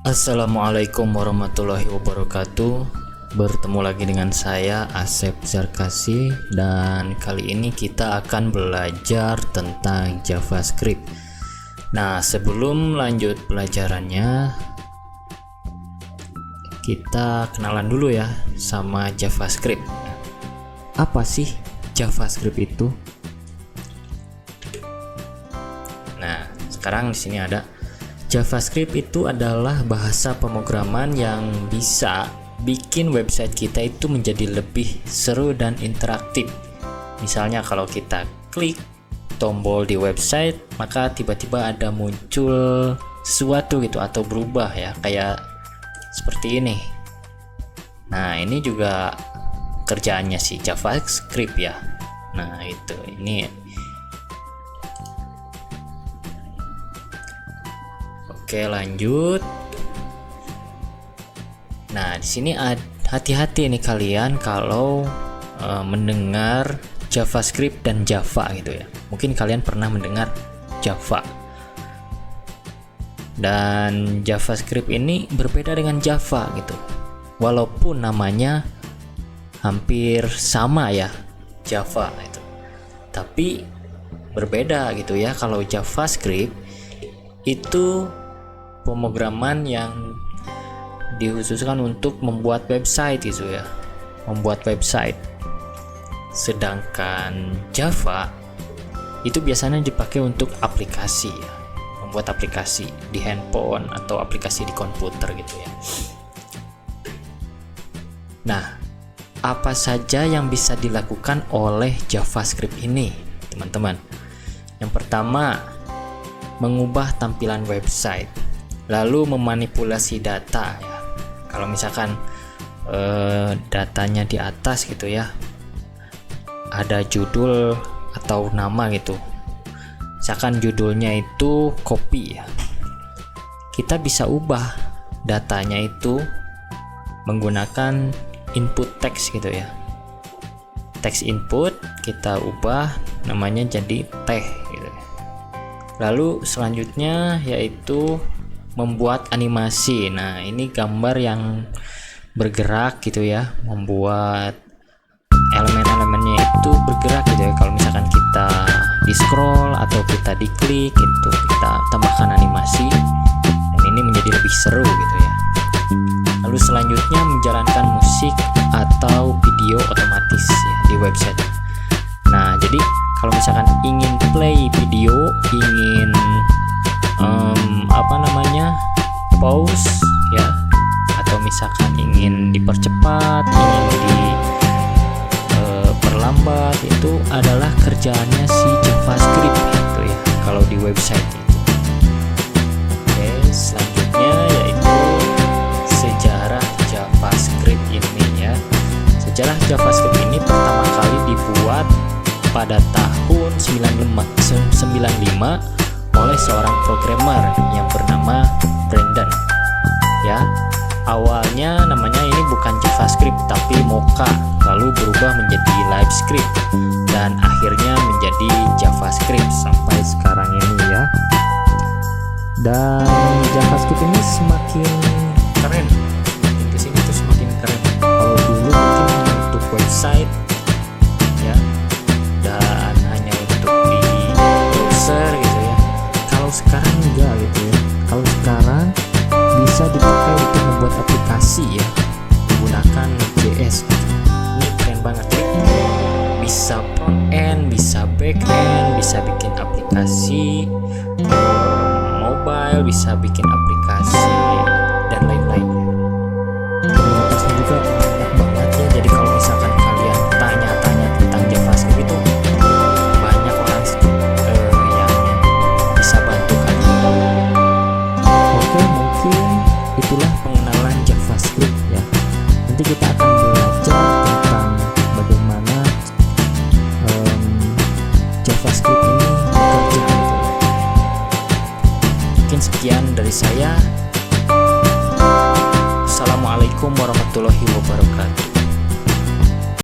Assalamualaikum warahmatullahi wabarakatuh. Bertemu lagi dengan saya Asep Zarkasi, dan kali ini kita akan belajar tentang JavaScript. Nah, sebelum lanjut pelajarannya, kita kenalan dulu ya sama JavaScript. Apa sih JavaScript itu? Nah, sekarang di sini ada JavaScript itu adalah bahasa pemrograman yang bisa bikin website kita itu menjadi lebih seru dan interaktif. Misalnya kalau kita klik tombol di website, maka tiba-tiba ada muncul sesuatu gitu atau berubah ya, kayak seperti ini. Nah, ini juga kerjaannya si JavaScript ya. Nah, itu ini. Oke, lanjut. Nah, di sini hati-hati nih kalian kalau mendengar JavaScript dan Java gitu ya. Mungkin kalian pernah mendengar Java. Dan JavaScript ini berbeda dengan Java gitu. Walaupun namanya hampir sama ya, Java itu. Tapi berbeda gitu ya. Kalau JavaScript itu pemrograman yang dikhususkan untuk membuat website gitu ya, membuat website. Sedangkan Java itu biasanya dipakai untuk aplikasi ya, membuat aplikasi di handphone atau aplikasi di komputer gitu ya. Nah, apa saja yang bisa dilakukan oleh JavaScript ini, teman-teman? Yang pertama, mengubah tampilan website, lalu memanipulasi data ya. Kalau misalkan datanya di atas gitu ya, ada judul atau nama gitu, misalkan judulnya itu copy ya, kita bisa ubah datanya itu menggunakan input teks gitu ya. Teks input kita ubah namanya jadi teh gitu. Lalu selanjutnya yaitu membuat animasi. Nah, ini gambar yang bergerak gitu ya, membuat elemen-elemennya itu bergerak gitu ya. Kalau misalkan kita di scroll atau kita diklik itu kita tambahkan animasi, dan ini menjadi lebih seru gitu ya. Lalu selanjutnya menjalankan musik atau video otomatis ya di website. Nah, jadi kalau misalkan ingin play video, ingin pause ya, atau misalkan ingin dipercepat, ingin diperlambat, itu adalah kerjaannya si JavaScript gitu ya kalau di website itu. Oke, selanjutnya yaitu sejarah JavaScript ini ya. Sejarah JavaScript ini pertama kali dibuat pada tahun 95 oleh seorang programmer yang bernama Brandon ya. Awalnya namanya ini bukan JavaScript tapi Mocha, lalu berubah menjadi LiveScript dan akhirnya menjadi JavaScript sampai sekarang ini ya. Dan JavaScript ini semakin keren, semakin kesini tuh semakin keren. Kalau dulu mungkin untuk website ya, dan hanya untuk di browser gitu ya. Kalau sekarang enggak gitu ya. Kalau sekarang bisa dipakai untuk membuat aplikasi ya, menggunakan Node.js. Ini keren banget ya. Bisa front end, bisa back end, bisa bikin aplikasi mobile, bisa bikin aplikasi dan lain-lain.